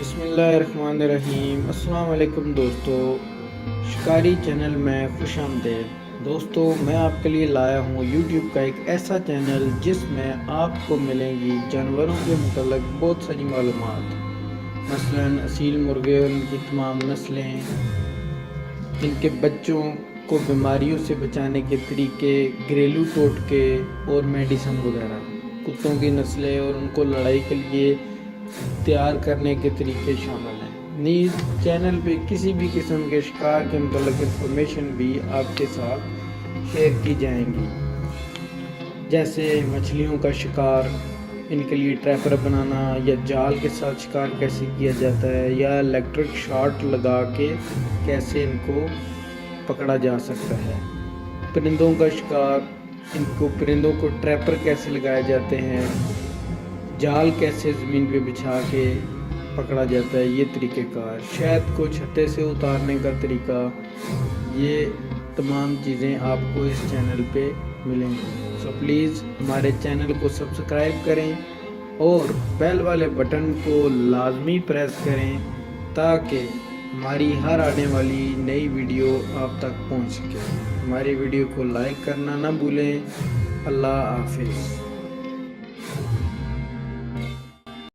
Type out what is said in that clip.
بسم اللہ الرحمن الرحیم۔ السلام علیکم دوستو، شکاری چینل میں خوش آمدید۔ دوستو میں آپ کے لیے لایا ہوں یوٹیوب کا ایک ایسا چینل جس میں آپ کو ملیں گی جانوروں کے متعلق بہت ساری معلومات، مثلاً اصیل مرغے اور ان کی تمام نسلیں، ان کے بچوں کو بیماریوں سے بچانے کے طریقے، گھریلو ٹوٹکے اور میڈیسن وغیرہ، کتوں کی نسلیں اور ان کو لڑائی کے لیے تیار کرنے کے طریقے شامل ہیں۔ نیز چینل پہ کسی بھی قسم کے شکار کے متعلق انفارمیشن بھی آپ کے ساتھ شیئر کی جائیں گی، جیسے مچھلیوں کا شکار، ان کے لیے ٹریپر بنانا، یا جال کے ساتھ شکار کیسے کیا جاتا ہے، یا الیکٹرک شاٹ لگا کے کیسے ان کو پکڑا جا سکتا ہے، پرندوں کا شکار، پرندوں کو ٹریپر کیسے لگائے جاتے ہیں، جال کیسے زمین پہ بچھا کے پکڑا جاتا ہے، یہ طریقہ کار، شہد کو چھتے سے اتارنے کا طریقہ، یہ تمام چیزیں آپ کو اس چینل پہ ملیں گی۔ سو پلیز ہمارے چینل کو سبسکرائب کریں اور بیل والے بٹن کو لازمی پریس کریں تاکہ ہماری ہر آنے والی نئی ویڈیو آپ تک پہنچ سکے۔ ہماری ویڈیو کو لائک کرنا نہ بھولیں۔ اللہ حافظ۔